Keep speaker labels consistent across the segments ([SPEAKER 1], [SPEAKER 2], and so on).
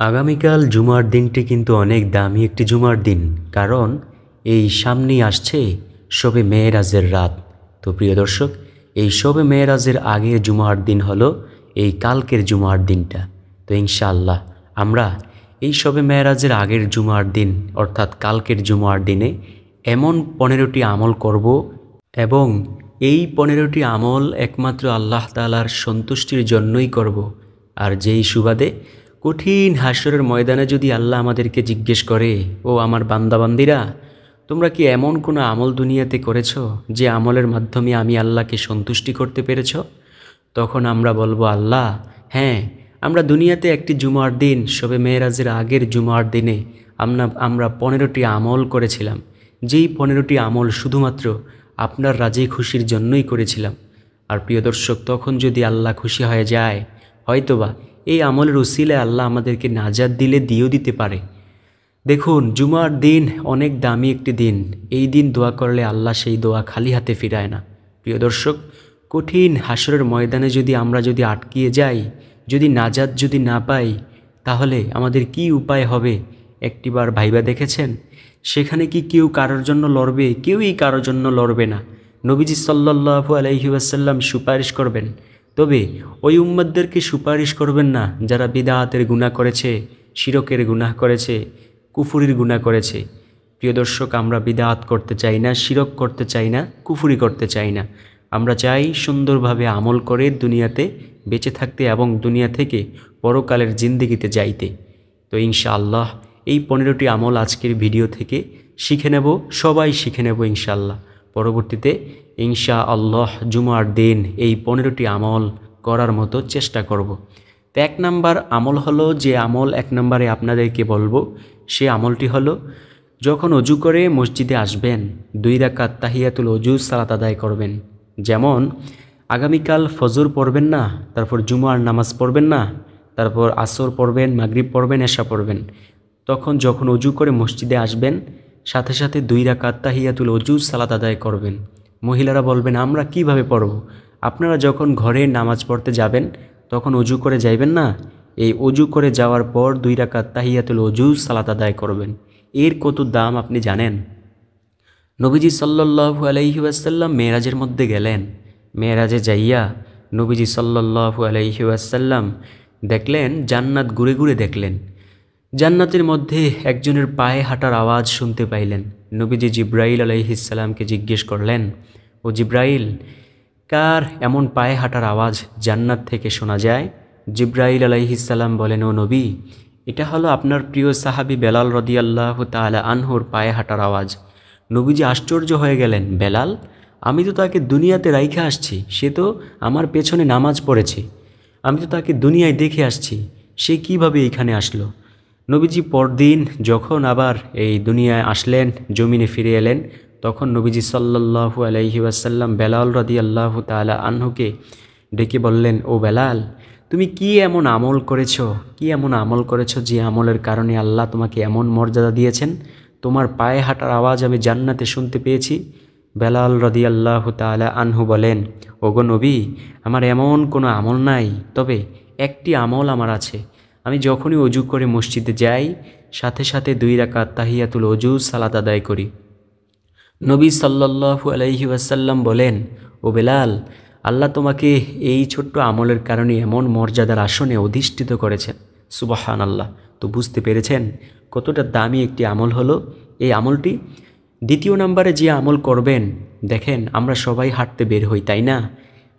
[SPEAKER 1] আগামীকাল জুমার দিনটি কিন্তু অনেক দামি একটি জুমার দিন, কারণ এই সামনেই আসছে শবে মেরাজের রাত। তো প্রিয় দর্শক, এই শবে মেরাজের আগের জুমার দিন হলো এই কালকের জুমার দিনটা। তো ইনশাআল্লাহ আমরা এই শবে মেরাজের আগের জুমার দিন অর্থাৎ কালকের জুমার দিনে এমন 15টি আমল করব এবং এই 15টি আমল একমাত্র আল্লাহ তাআলার সন্তুষ্টির জন্যই করব। আর যেই সুবাদে কঠিন হাসরের ময়দানে যদি আল্লাহ আমাদেরকে জিজ্ঞেস করে, ও আমার বান্দাবান্দিরা, তোমরা কি এমন কোনো আমল দুনিয়াতে করেছ যে আমলের মাধ্যমে আমি আল্লাহকে সন্তুষ্টি করতে পেরেছ? তখন আমরা বলবো, আল্লাহ হ্যাঁ, আমরা দুনিয়াতে একটি জুমার দিন শবে মেরাজের আগের জুমার দিনে আমরা 15টি আমল করেছিলাম, যেই 15টি আমল শুধুমাত্র আপনার রাজি খুশির জন্যই করেছিলাম। আর প্রিয় দর্শক, তখন যদি আল্লাহ খুশি হয়ে যায়, হয়তোবা এই আমলের উসিলায় আল্লাহ আমাদেরকে নাজাত দিয়েও দিতে পারে। দেখুন, জুমার দিন অনেক দামি একটি দিন। এই দিন দোয়া করলে আল্লাহ সেই দোয়া খালি হাতে ফিরায় না। প্রিয় দর্শক, কঠিন হাসরের ময়দানে যদি আমরা আটকিয়ে যাই, যদি নাজাত না পাই, তাহলে আমাদের কি উপায় হবে একটিবার ভাইবা দেখেছেন? সেখানে কি কেউ কারোর জন্য লড়বে? কেউই কারোর জন্য লড়বে না। নবীজি সাল্লাল্লাহু আলাইহি ওয়াসাল্লাম সুপারিশ করবেন, তবে ওই উম্মতদেরকে সুপারিশ করবেন না যারা বিদআতের গুনাহ করেছে, শিরকের গুনাহ করেছে, কুফুরির গুনাহ করেছে। প্রিয় দর্শক, আমরা বিদআত করতে চাই না, শিরক করতে চাই না, কুফুরি করতে চাই না। আমরা চাই সুন্দরভাবে আমল করে দুনিয়াতে বেঁচে থাকতে এবং দুনিয়া থেকে পরকালের জিন্দেগিতে যাইতে। তো ইনশাআল্লাহ এই 15টি আমল আজকের ভিডিও থেকে শিখে নেব, সবাই শিখে নেব ইনশাআল্লাহ। পরবর্তীতে ইনশাআল্লাহ জুমার দিন এই 15টি আমল করার মতো চেষ্টা করব। তো 1 নাম্বার আমল হলো, যে আমল 1 নম্বরে আপনাদেরকে বলবো, সে আমলটি হলো, যখন অজু করে মসজিদে আসবেন 2 রাকাত তাহিয়াতুল অজু সালাত আদায় করবেন। যেমন আগামীকাল ফজর পড়বেন না, তারপর জুমার নামাজ পড়বেন না, তারপর আসর পড়বেন, মাগরিব পড়বেন, এশা পড়বেন। তখন যখন অজু করে মসজিদে আসবেন, সাথে সাথে 2 রাকাত তাহিয়াতুল অজু সালাত আদায় করবেন। মহিলারা বলবেন, আমরা কিভাবে পড়ব? আপনারা যখন ঘরে নামাজ পড়তে যাবেন তখন অজু করে যাইবেন না? এই অজু করে যাওয়ার পর 2 রাকাত তাহিয়াতুল অজু সালাত আদায় করবেন। এর কত দাম আপনি জানেন? নবীজি সাল্লাল্লাহু আলাইহি ওয়াসাল্লাম মেরাজের মধ্যে গেলেন। মেরাজে যাইয়া নবীজি সাল্লাল্লাহু আলাইহি ওয়াসাল্লাম দেখলেন, জান্নাত ঘুরে ঘুরে দেখলেন। জান্নাতের মধ্যে একজনের পায়ে হাঁটার আওয়াজ শুনতে পাইলেন। নবীজি জিব্রাইল আলাইহিস সালামকে জিজ্ঞেস করলেন, ও জিব্রাইল, কার এমন পায়ে হাঁটার আওয়াজ জান্নাত থেকে শোনা যায়? জিব্রাইল আলাইহিস সালাম বলেন, ও নবী, এটা হলো আপনার প্রিয় সাহাবী বেলাল রাদিয়াল্লাহু তাআলা আনহুর পায়ে হাঁটার আওয়াজ। নবীজি আশ্চর্য হয়ে গেলেন, বেলাল? আমি তো তাকে দুনিয়াতে রাইখা আসছি, সে তো আমার পেছনে নামাজ পড়েছে, আমি তো তাকে দুনিয়ায় দেখে আসছি, সে কিভাবে এখানে আসলো? নবীজি পরদিন যখন আবার এই দুনিয়ায় আসলেন, জমিনে ফিরে এলেন, তখন নবীজি সাল্লাল্লাহু আলাইহি ওয়াসাল্লাম বেলাল রাদিয়াল্লাহু তাআলা আনহুকে ডেকে বললেন, ও বেলাল, তুমি কি এমন আমল করেছো যে আমলের কারণে আল্লাহ তোমাকে এমন মর্যাদা দিয়েছেন? তোমার পায়ে হাঁটার আওয়াজ আমি জান্নাতে শুনতে পেয়েছি। বেলাল রাদিয়াল্লাহু তাআলা আনহু বলেন, ওগো নবী, আমার এমন কোনো আমল নাই, তবে একটি আমল আমার আছে। আমি যখনই অজু করে মসজিদে যাই, সাথে সাথে 2 রাকাত তাহিয়াতুল অজু সালাত আদায় করি। নবী সাল্লাল্লাহু আলাইহি ওয়াসাল্লাম বলেন, ও বেলাল, আল্লাহ তোমাকে এই ছোট্ট আমলের কারণে এমন মর্যাদার আসনে অধিষ্ঠিত করেছেন। সুবহানাল্লাহ। তো বুঝতে পেরেছেন কতটা দামি একটি আমল হলো এই আমলটি। 2 নম্বরে যে আমল করবেন, দেখেন আমরা সবাই হাঁটতে বের হই, তাই না?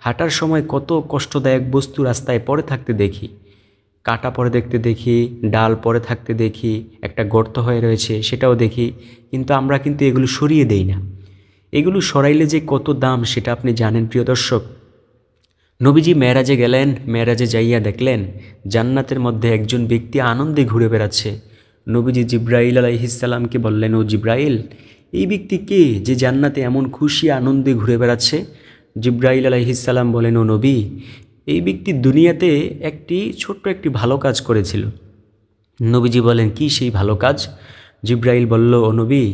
[SPEAKER 1] হাঁটার সময় কত কষ্টদায়ক বস্তু রাস্তায় পড়ে থাকতে দেখি। কাটা পড়ে দেখতে দেখি, ডাল পড়ে থাকতে দেখি, একটা গর্ত হয়ে রয়েছে সেটাও দেখি, কিন্তু আমরা এগুলো সরিয়ে দেই না। এগুলো সরাইলে যে কত দাম সেটা আপনি জানেন প্রিয় দর্শক? নবীজি মেরাজে গেলেন, মেরাজে যাইয়া দেখলেন জান্নাতের মধ্যে একজন ব্যক্তি আনন্দে ঘুরে বেড়াচ্ছে। নবীজি জিব্রাইল আলাইহিস সালামকে বললেন, ও জিব্রাইল, এই ব্যক্তি কে যে জান্নাতে এমন খুশি আনন্দে ঘুরে বেড়াচ্ছে? জিব্রাইল আলাইহিস সালাম বলেন, ও নবী, এই ব্যক্তি দুনিয়াতে ছোট্ট একটি ভালো কাজ করেছিল। নবীজি বলেন, কি সেই ভালো কাজ? জিব্রাইল বলল, ও নবী,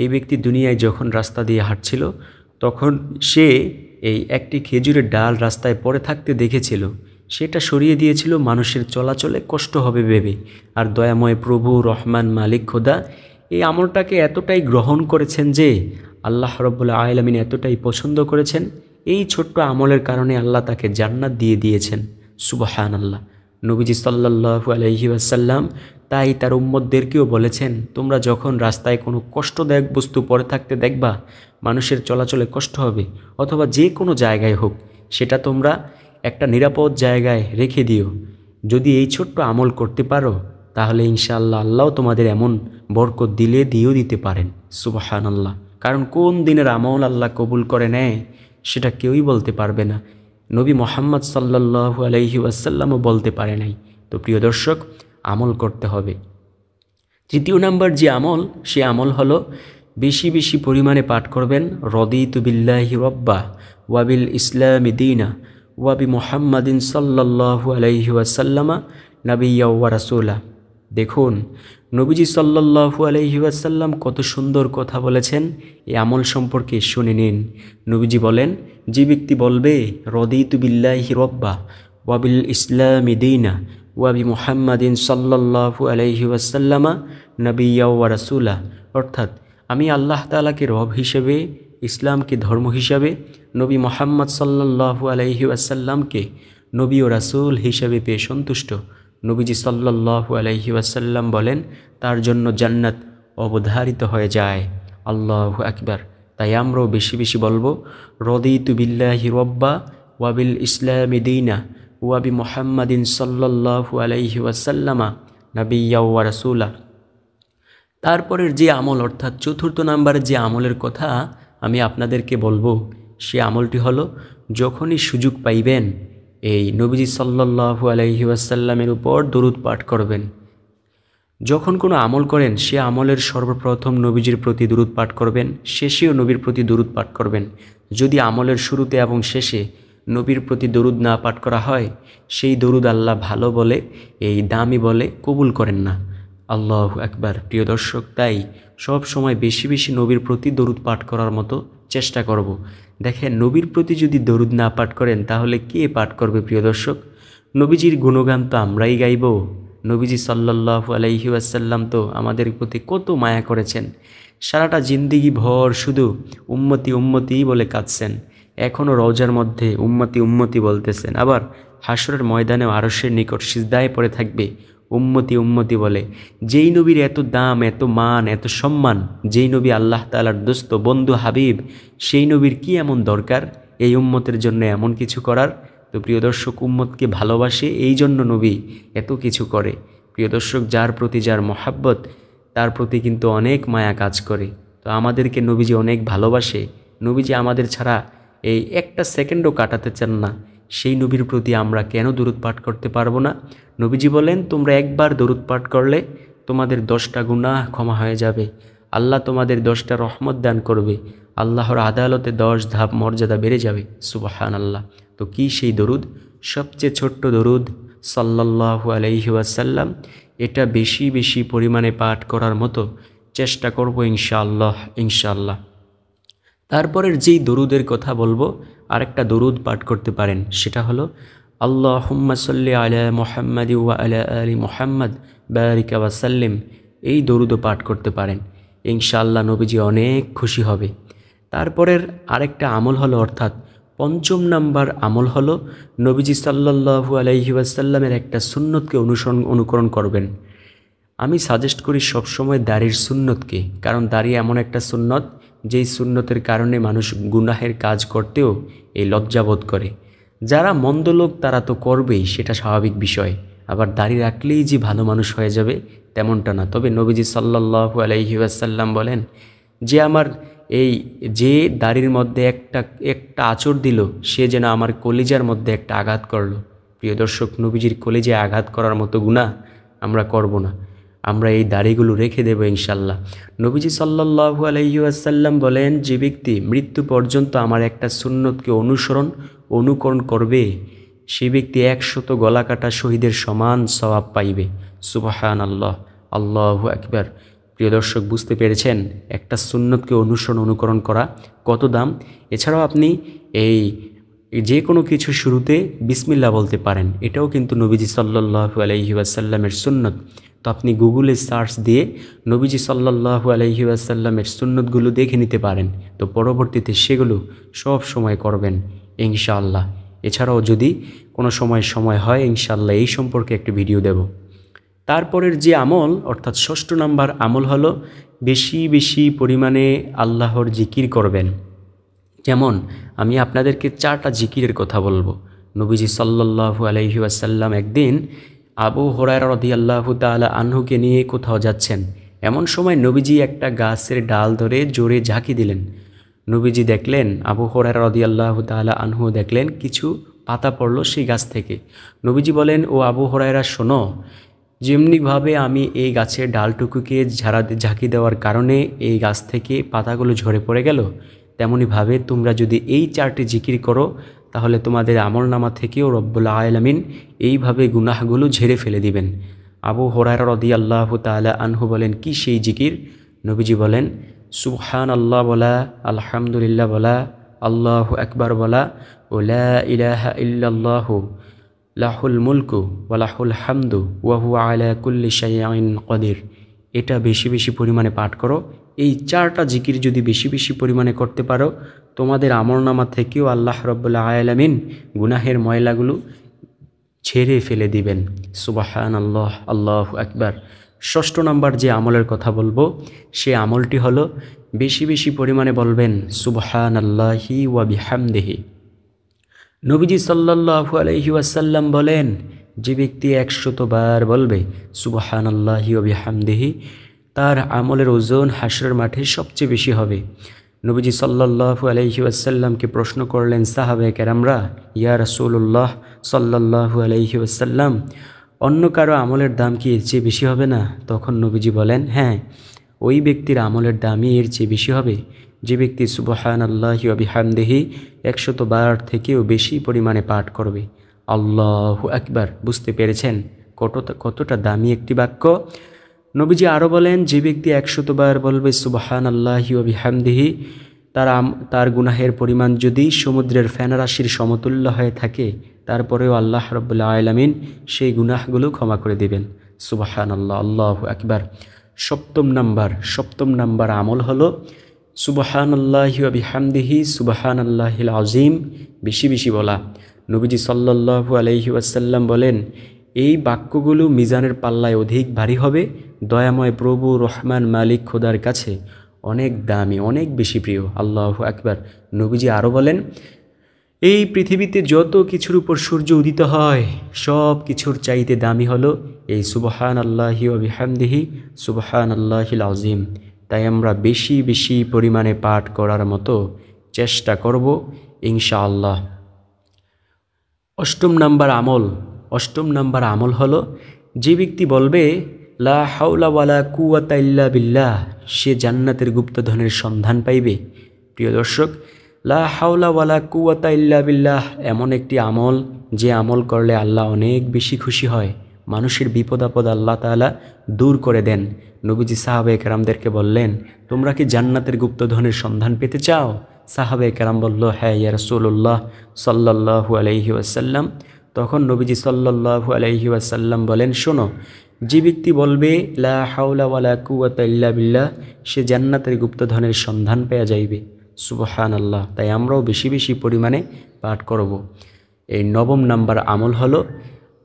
[SPEAKER 1] এই ব্যক্তি দুনিয়ায় যখন রাস্তা দিয়ে হাঁটছিল তখন সে এই একটি খেজুরের ডাল রাস্তায় পড়ে থাকতে দেখেছিল। সেটা সরিয়ে দিয়েছিল মানুষের চলাচলে কষ্ট হবে ভেবে। আর দয়াময় প্রভু রহমান মালিক খোদা এই আমলটাকে এতটাই গ্রহণ করেছেন যে আল্লাহ রাব্বুল আলামিন এতটাই পছন্দ করেছেন, এই ছোট্ট আমলের কারণে আল্লাহ তাকে জান্নাত দিয়ে দিয়েছেন। সুবহানাল্লাহ। নবীজি সাল্লাল্লাহু আলাইহি ওয়াসাল্লাম তাই তার উম্মতদেরকেও বলেছেন, তোমরা যখন রাস্তায় কোনো কষ্টদায়ক বস্তু পড়ে থাকতে দেখবা, মানুষের চলাচলে কষ্ট হবে, অথবা যে কোনো জায়গায় হোক, সেটা তোমরা একটা নিরাপদ জায়গায় রেখে দিও। যদি এই ছোট্ট আমল করতে পারো তাহলে ইনশাআল্লাহ আল্লাহ তোমাদের এমন বরকত দিয়েও দিতে পারেন। সুবহানাল্লাহ। কারণ কোন দিনের আমল আল্লাহ কবুল করে নেয় সেটা কেউই বলতে পারবে না, নবী মুহাম্মদ সাল্লাল্লাহু আলাইহি ওয়াসাল্লামও বলতে পারে নাই। তো প্রিয় দর্শক, আমল করতে হবে। তৃতীয় নাম্বার যে আমল, সে আমল হলো বেশি বেশি পরিমাণে পাঠ করবেন রদিতু বিল্লাহি রব্বা ওয়াবিল ইসলামি দীনা ওয়াবি মুহাম্মাদিন সাল্লাল্লাহু আলাইহি ওয়াসাল্লামা নাবিয়্যা ওয়া রাসূলা। দেখুন নবীজি সাল্লাল্লাহু আলাইহি ওয়াসাল্লাম কত সুন্দর কথা বলেছেন, এই আমল সম্পর্কে শুনে নিন। নবীজি বলেন, যে ব্যক্তি বলবে রদিতু বিল্লাহি রব্বা ওয়াবিল ইসলামি দীনা ওয়াবি মুহাম্মাদিন সাল্লাল্লাহু আলাইহি ওয়াসাল্লামা নাবিয়্যা ওয়া রাসূলা, অর্থাৎ আমি আল্লাহ তাআলাকে রব হিসেবে, ইসলামকে ধর্ম হিসাবে, নবী মুহাম্মদ সাল্লাল্লাহু আলাইহি ওয়াসাল্লামকে নবী ও রাসূল হিসেবে পেয়ে সন্তুষ্ট। নবীজি সাল্লাল্লাহু আলাইহি ওয়াসাল্লাম বলেন, তার জন্য জান্নাত অবধারিত হয়ে যায়। আল্লাহু আকবার। তাই আমরাও বেশি বেশি বলবো রদিতু বিল্লাহি রব্বা ওয়াবিল ইসলামি দীনা ওয়াবি মুহাম্মাদিন সাল্লাল্লাহু আলাইহি ওয়াসাল্লামা নাবিয়্যা ওয়া রাসূলা। তারপরের যে আমল, অর্থাৎ চতুর্থ নাম্বারের যে আমলের কথা আমি আপনাদেরকে বলবো, সে আমলটি হলো যখনই সুযোগ পাইবেন এই নবীজি সাল্লাল্লাহু আলাইহি ওয়াসাল্লামের উপর দরুদ পাঠ করবেন। যখন কোনো আমল করেন সে আমলের সর্বপ্রথম নবীজির প্রতি দরুদ পাঠ করবেন, শেষেও নবীর প্রতি দরুদ পাঠ করবেন। যদি আমলের শুরুতে এবং শেষে নবীর প্রতি দরুদ না পাঠ করা হয়, সেই দরুদ আল্লাহ ভালো বলে, এই দামি বলে কবুল করেন না। আল্লাহু আকবার। প্রিয় দর্শক, তাই সব সময় বেশি বেশি নবীর প্রতি দরুদ পাঠ করার মতো চেষ্টা করব। দেখেন, নবীর প্রতি যদি দরুদ না পাঠ করেন তাহলে কে পাঠ করবে? প্রিয় দর্শক, নবীজির গুণগান তো আমরাই গাইব। নবীজি সাল্লাল্লাহু আলাইহি ওয়াসাল্লাম তো আমাদের প্রতি কত মায়া করেছেন, সারাটা জিন্দিগি ভর শুধু উম্মতি উম্মতি বলে কাঁদছেন। এখনও রওজার মধ্যে উম্মতি উম্মতি বলতেছেন, আবার হাসরের ময়দানেও আরশের নিকট সিজদায় পড়ে থাকবে উম্মতি উম্মতি বলে। যেই নবীর এত দাম, এত মান, এত সম্মান, যেই নবী আল্লাহ তাআলার দোস্ত, বন্ধু, হাবিব, সেই নবীর কি এমন দরকার এই উম্মতের জন্য এমন কিছু করার? তো প্রিয় দর্শক, উম্মতকে ভালোবাসে, এই জন্য নবী এত কিছু করে। প্রিয় দর্শক, যার প্রতি যার মহাব্বত, তার প্রতি কিন্তু অনেক মায়া কাজ করে। তো আমাদেরকে নবীজি অনেক ভালোবাসে। নবীজি আমাদের ছাড়া এই একটা সেকেন্ডও কাটাতে চান না। সেই নবীর প্রতি আমরা কেন দরুদ পাঠ করতে পারবো না? নবীজি বলেন, তোমরা একবার দরুদ পাঠ করলে তোমাদের 10টা গুনাহ ক্ষমা হয়ে যাবে, আল্লাহ তোমাদের 10টা রহমত দান করবে, আল্লাহর আদালতে 10 ধাপ মর্যাদা বেড়ে যাবে। সুবহানাল্লাহ। তো কি সেই দরুদ? সবচেয়ে ছোট্ট দরুদ সাল্লাল্লাহু আলাইহি ওয়াসাল্লাম। এটা বেশি বেশি পরিমাণে পাঠ করার মতো চেষ্টা করব ইনশাআল্লাহ, ইনশাআল্লাহ। তারপরের যেই দরুদের কথা বলবো, আরেকটা দরুদ পাঠ করতে পারেন, সেটা হলো আল্লাহুম্মা সাল্লি আলা মুহাম্মাদি ওয়া আলা আলি মুহাম্মাদ বারিক ওয়া সাল্লিম। এই দরুদও পাঠ করতে পারেন, ইনশাআল্লাহ নবীজি অনেক খুশি হবে। তারপরের আরেকটা আমল হলো, অর্থাৎ 5ম নাম্বার আমল হলো নবীজি সাল্লাল্লাহু আলাইহি ওয়াসাল্লামের একটা সুন্নতকে অনুকরণ করবেন। আমি সাজেস্ট করি সবসময় দাড়ির সুন্নতকে, কারণ দাড়ি এমন একটা সুন্নত যেই সুন্নতের কারণে মানুষ গুনাহের কাজ করতেও এই লজ্জাবোধ করে। যারা মন্দ লোক তারা তো করবেই, সেটা স্বাভাবিক বিষয়। আবার দাড়ি রাখলেই যে ভালো মানুষ হয়ে যাবে তেমনটা না। তবে নবীজি সাল্লাল্লাহু আলাইহি ওয়াসাল্লাম বলেন যে আমার এই যে দাড়ির মধ্যে একটা আঁচড় দিল, সে যেন আমার কলিজার মধ্যে একটা আঘাত করলো। প্রিয় দর্শক, নবীজির কলিজায় আঘাত করার মতো গুনাহ আমরা করব না। আমরা এই দাড়িগুলো রেখে দেব ইনশাল্লাহ। নবীজি সাল্লাল্লাহু আলাইহি ওয়াসাল্লাম বলেন, যে ব্যক্তি মৃত্যু পর্যন্ত আমার একটা সুন্নতকে অনুকরণ করবে, সে ব্যক্তি 100 গলা কাটা শহীদের সমান সওয়াব পাইবে। সুবহানাল্লাহ, আল্লাহু আকবার। প্রিয় দর্শক, বুঝতে পেরেছেন একটা সুন্নতকে অনুকরণ করা কত দাম? এছাড়াও আপনি এই যে কোনো কিছু শুরুতে বিসমিল্লাহ বলতে পারেন। এটাও কিন্তু নবীজি সাল্লাল্লাহু আলাইহি ওয়াসাল্লামের সুন্নত। তো আপনি গুগলে সার্চ দিয়ে নবীজি সাল্লাল্লাহু আলাইহি ওয়াসাল্লামের সুন্নতগুলো দেখে নিতে পারেন। তো পরবর্তীতে সেগুলো সব সময় করবেন ইনশাআল্লাহ। এছাড়াও যদি কোনো সময় হয় ইনশাআল্লাহ এই সম্পর্কে একটি ভিডিও দেব। তারপরের যে আমল অর্থাৎ ৬ষ্ঠ নাম্বার আমল হলো বেশি বেশি পরিমাণে আল্লাহর জিকির করবেন। যেমন আমি আপনাদেরকে 4টা জিকিরের কথা বলবো। নবীজি সাল্লাল্লাহু আলাইহি ওয়াসাল্লাম একদিন আবু হুরায়রা রাদিয়াল্লাহু তাআলা আনহুকে নিয়ে কোথাও যাচ্ছেন। এমন সময় নবীজি একটা গাছের ডাল ধরে জোরে ঝাঁকি দিলেন। নবীজি দেখলেন, আবু হুরায়রা রাদিয়াল্লাহু তাআলা আনহু দেখলেন কিছু পাতা পড়ল সেই গাছ থেকে। নবীজি বলেন, ও আবু হুরায়রা শোনো, যেমনিভাবে আমি এই গাছের ডালটুকুকে ঝাঁকি দেওয়ার কারণে এই গাছ থেকে পাতাগুলো ঝরে পড়ে গেল, তেমনিভাবে তোমরা যদি এই 4টি জিকির করো তাহলে তোমাদের আমলনামা থেকেও রব্বুল আলামিন এইভাবে গুনাহগুলো ঝেড়ে ফেলে দিবেন। আবু হুরায়রা রাদিয়াল্লাহু তাআলা আনহু বলেন, কি সেই জিকির? নবীজি বলেন, সুবহানাল্লাহ বলা, আলহামদুলিল্লাহ বলা, আল্লাহু আকবার বলা, ও লা ইলাহা ইল্লাল্লাহু লাহুল মুলকু ওয়া লাহুল হামদু ওয়া হুয়া আলা কুল্লি শাইইন কদির। এটা বেশি বেশি পরিমাণে পাঠ করো। এই 4টা জিকির যদি বেশি বেশি পরিমাণে করতে পারো তোমাদের আমলনামা থেকেও আল্লাহ রাব্বুল আলামিন গুনাহের ময়লাগুলো ছেড়ে ফেলে দিবেন। সুবহানাল্লাহ, আল্লাহু আকবার। 6ষ্ঠ নাম্বার যে আমলের কথা বলবো সে আমলটি হলো বেশি বেশি পরিমাণে বলবেন সুবহানাল্লাহি ওয়া বিহামদিহি। নবীজি সাল্লাল্লাহু আলাইহি ওয়াসাল্লাম বলেন, যে ব্যক্তি 100 বার বলবে সুবহানাল্লাহি ওয়া বিহামদিহি তার আমলের ওজন হাশরের মাঠে সবচেয়ে বেশি হবে। নবীজি সাল্লাল্লাহু আলাইহি ওয়াসাল্লামকে প্রশ্ন করলেন সাহাবায়ে কেরামরা, ইয়া রাসূলুল্লাহ সাল্লাল্লাহু আলাইহি ওয়াসাল্লাম, অন্য কারো আমলের দাম কি এর চেয়ে বেশি হবে না? তখন নবীজি বলেন, হ্যাঁ, ওই ব্যক্তির আমলের দামই এর চেয়ে বেশি হবে যে ব্যক্তি সুবহানাল্লাহি ওয়া বিহামদিহি 100 বার থেকেও বেশি পরিমাণে পাঠ করবে। আল্লাহু আকবার। বুঝতে পেরেছেন কতটা দামি একটি বাক্য? নবীজি আরও বলেন, যে ব্যক্তি 100 বার বলবে সুবহানাল্লাহি ওয়া বিহামদিহি তার গুনাহের পরিমাণ যদি সমুদ্রের ফেনারাশির সমতুল্য হয়ে থাকে তারপরেও আল্লাহ রাব্বুল আলামিন সেই গুনাহগুলো ক্ষমা করে দিবেন। সুবহানাল্লাহ, আল্লাহু আকবার। সপ্তম নাম্বার আমল হলো সুবহানাল্লাহি ওয়া বিহামদিহি সুবহানাল্লাহিল আযীম বেশি বেশি বলা। নবীজি সাল্লাল্লাহু আলাইহি ওয়াসাল্লাম বলেন, এই বাক্যগুলো মিজানের পাল্লায় অধিক ভারী হবে, দয়াময় প্রভু রহমান মালিক খোদার কাছে অনেক দামি, অনেক বেশি প্রিয়। আল্লাহু আকবার। নবীজি আরও বলেন, এই পৃথিবীতে যত কিছুর উপর সূর্য উদিত হয় সব কিছুর চাইতে দামি হলো এই সুবহানাল্লাহি ওয়া বিহামদিহি সুবহানাল্লাহিল আযীম। তাই আমরা বেশি বেশি পরিমাণে পাঠ করার মতো চেষ্টা করব ইনশাআল্লাহ। অষ্টম নাম্বার আমল হলো যে ব্যক্তি বলবে লা হাওলা ওয়ালা কুওয়াতা ইল্লা বিল্লাহ সে জান্নাতের গুপ্তধনের সন্ধান পাইবে। প্রিয় দর্শক, লা হাওলা ওয়ালা কুওয়াতা ইল্লা বিল্লাহ এমন একটি আমল যে আমল করলে আল্লাহ অনেক বেশি খুশি হয়, মানুষের বিপদ আপদ আল্লাহ তাআলা দূর করে দেন। নবীজি সাহাবায়ে কেরামদেরকে বললেন, তোমরা কি জান্নাতের গুপ্তধনের সন্ধান পেতে চাও? সাহাবায়ে কেরাম বলল, হ্যাঁ ইয়া রাসূলুল্লাহ সাল্লাল্লাহু আলাইহি ওয়াসাল্লাম। তখন নবীজি সাল্লাল্লাহু আলাইহি ওয়াসাল্লাম বলেন, শোনো, যে ব্যক্তি বলবে লা হাওলা ওয়ালা কুওয়াতা ইল্লা বিল্লাহ সে জান্নাতের গুপ্তধনের সন্ধান পেয়ে যাইবে। সুবহানাল্লাহ। তাই আমরাও বেশি বেশি পরিমাণে পাঠ করব। এই 9ম নাম্বার আমল হলো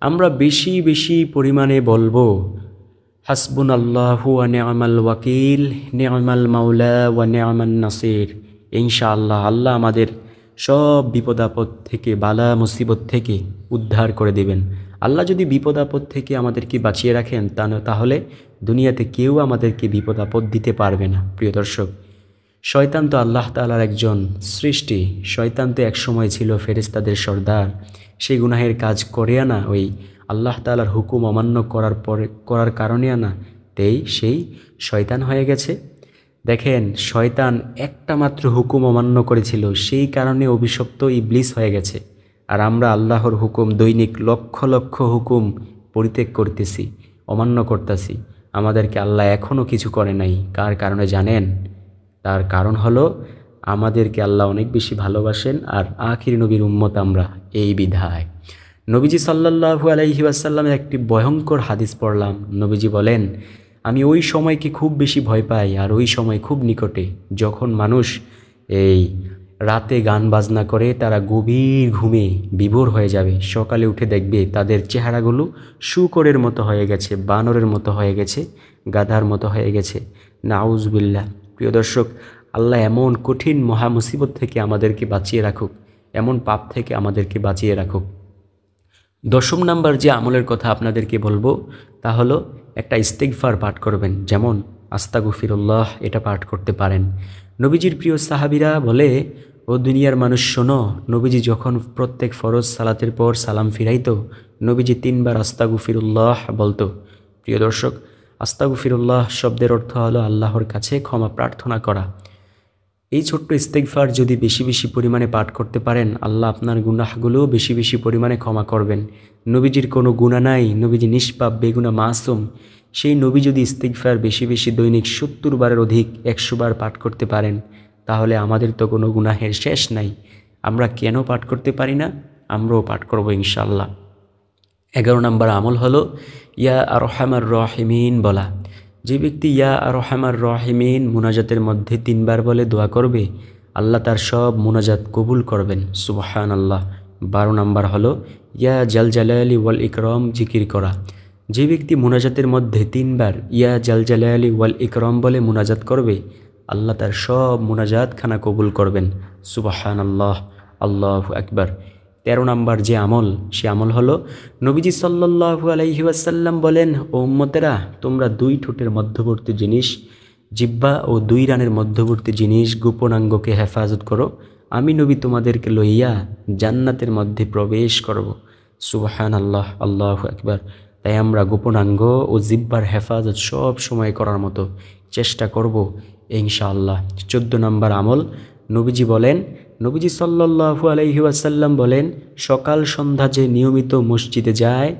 [SPEAKER 1] আমরা বেশি বেশি পরিমাণে বলবো হাসবুনাল্লাহু ওয়া নি'মাল ওয়াকিল নি'মাল মাওলা ওয়া নি'মান নাসির। ইনশাআল্লাহ আল্লাহ আমাদের সব বিপদ আপদ থেকে, বালা মুসিবত থেকে উদ্ধার করে দিবেন। আল্লাহ যদি বিপদ আপদ থেকে আমাদেরকে বাঁচিয়ে রাখেন তাহলে দুনিয়াতে কেউ আমাদেরকে বিপদ আপদ দিতে পারবে না। প্রিয় দর্শক, শয়তান তো আল্লাহ তাআলার একজন সৃষ্টি। শয়তান তো একসময় ছিল ফেরেশতাদের সর্দার। সেই গুনাহের কাজ করে আনা, ওই আল্লাহ তাআলার হুকুম অমান্য করার কারণে আনা সেই শয়তান হয়ে গেছে। দেখেন, শয়তান একটা মাত্র হুকুম অমান্য করেছিল, সেই কারণে অভিশপ্ত ইবলিস হয়ে গেছে। আর আমরা আল্লাহর হুকুম দৈনিক লক্ষ লক্ষ হুকুম পরিত্যাগ করতেছি, অমান্য করতেছি। আমাদেরকে আল্লাহ এখনও কিছু করে নাই। কার কারণে জানেন? তার কারণ হলো আমাদেরকে আল্লাহ অনেক বেশি ভালোবাসেন, আর আখির নবীর উম্মত আমরা এই বিধায়। নবীজি সাল্লাল্লাহু আলাইহি ওয়াসাল্লামের একটি ভয়ঙ্কর হাদিস পড়লাম। নবীজি বলেন, আমি ওই সময়কে খুব বেশি ভয় পাই, আর ওই সময় খুব নিকটে যখন মানুষ এই রাতে গান বাজনা করে তারা গভীর ঘুমে বিভোর হয়ে যাবে, সকালে উঠে দেখবে তাদের চেহারাগুলো শূকরের মতো হয়ে গেছে, বানরের মতো হয়ে গেছে, গাধার মতো হয়ে গেছে। নাউজুবিল্লাহ। প্রিয় দর্শক, আল্লাহ এমন কঠিন মহা মুসিবত থেকে আমাদেরকে বাঁচিয়ে রাখুক, এমন পাপ থেকে আমাদেরকে বাঁচিয়ে রাখুক। 10 নাম্বার যে আমলের কথা আপনাদেরকে বলবো তা হলো একটা ইস্তিগফার পাঠ করবেন, যেমন আস্তাগফিরুল্লাহ, এটা পাঠ করতে পারেন। নবীজির প্রিয় সাহাবীরা বলে, ও দুনিয়ার মানুষ শোনো, নবীজি যখন প্রত্যেক ফরজ সালাতের পর সালাম ফিরাইতো, নবীজি 3 বার আস্তাগফিরুল্লাহ বলতো। প্রিয় দর্শক, আস্তাগফিরুল্লাহ শব্দের অর্থ হলো আল্লাহর কাছে ক্ষমা প্রার্থনা করা। এই ছোট্ট ইস্তিগফার যদি বেশি বেশি পরিমাণে পাঠ করতে পারেন, আল্লাহ আপনার গুনাহগুলোও বেশি বেশি পরিমাণে ক্ষমা করবেন। নবীজির কোনো গুনাহ নাই, নবীজি নিষ্পাপ বেগুনা মাসুম। সেই নবী যদি ইস্তিগফার বেশি বেশি দৈনিক 70 বারের অধিক 100 বার পাঠ করতে পারেন, তাহলে আমাদের তো কোনো গুনাহের শেষ নাই। আমরা কেন পাঠ করতে পারি না? আমরাও পাঠ করব ইনশাআল্লাহ। 11 নম্বর আমল হলো ইয়া আরহামার রাহিমিন বলা। যে ব্যক্তি ইয়া আরহামার রাহিমিন মুনাজাতের মধ্যে 3 বার বলে দোয়া করবে, আল্লাহ তার সব মুনাজাত কবুল করবেন। সুবহানাল্লাহ। 12 নম্বর হলো ইয়া জাল জালালি ওয়াল ইকরাম জিকির করা। যে ব্যক্তি মুনাজাতের মধ্যে 3 বার ইয়া জাল জালালি ওয়াল ইকরাম বলে মুনাজাত করবে, আল্লাহ তার সব মুনাজাত খানা কবুল করবেন। সুবহানাল্লাহ, আল্লাহু আকবার। 13 নম্বর যে আমল, সে আমল হলো নবীজি সাল্লাল্লাহু আলাইহি ওয়াসাল্লাম বলেন, ও উম্মতেরা, তোমরা 2 ঠোঁটের মধ্যবর্তী জিনিস জিহ্বা ও 2 রানের মধ্যবর্তী জিনিস গোপনাঙ্গকে হেফাজত করো, আমি নবী তোমাদেরকে লইয়া জান্নাতের মধ্যে প্রবেশ করব। সুবহানাল্লাহ, আল্লাহু আকবার। তাই আমরা গোপনাঙ্গ ও জিহ্বার হেফাজত সব সময় করার মতো চেষ্টা করব ইনশাআল্লাহ। 14 নম্বর আমল, নবীজি সাল্লাল্লাহু আলাইহি ওয়াসাল্লাম বলেন, সকাল সন্ধ্যা যে নিয়মিত মসজিদে যায়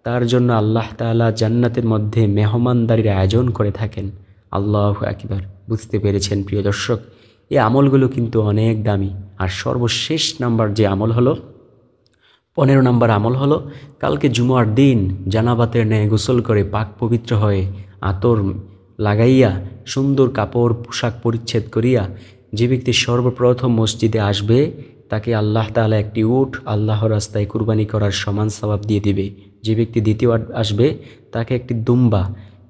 [SPEAKER 1] তার জন্য আল্লাহ তাআলা জান্নাতের মধ্যে মেহমানদারির আয়োজন করে থাকেন। আল্লাহু আকবার। বুঝতে পেরেছেন প্রিয় দর্শক? এই আমলগুলো কিন্তু অনেক দামি। আর সর্বশেষ নাম্বার যে আমল হলো 15 নম্বর আমল হলো কালকে জুমার দিন জানাবাতের ন্যায় গোসল করে পাক পবিত্র হয়ে আতর লাগাইয়া সুন্দর কাপড় পোশাক পরিচ্ছেদ করিয়া যে ব্যক্তি সর্বপ্রথম মসজিদে আসবে তাকে আল্লাহ তাআলা একটি উট আল্লাহর রাস্তায় কুরবানি করার সমান সওয়াব দিয়ে দিবে। যে ব্যক্তি দ্বিতীয় আসবে তাকে একটি দুম্বা,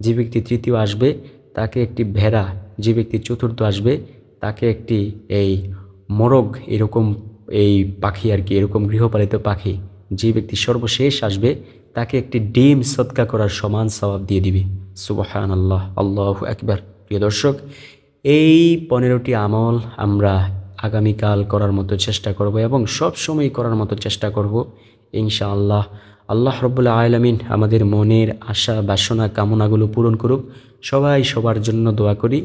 [SPEAKER 1] যে ব্যক্তি তৃতীয় আসবে তাকে একটি ভেড়া, যে ব্যক্তি চতুর্থ আসবে তাকে একটি এই মোরগ, এরকম এই পাখি আর কি, এরকম গৃহপালিত পাখি। যে ব্যক্তি সর্বশেষ আসবে তাকে একটি ডিম সদকা করার সমান সওয়াব দিয়ে দিবে। সুবহানাল্লাহ, আল্লাহু আকবার। প্রিয় দর্শক, এই 15টি আমল আমরা আগামীকাল করার মতো চেষ্টা করব এবং সব সময় করার মতো চেষ্টা করব ইনশাআল্লাহ। আল্লাহ রাব্বুল আলামিন আমাদের মনের আশা বাসনা কামনাগুলো পূরণ করুক। সবাই সবার জন্য দোয়া করি।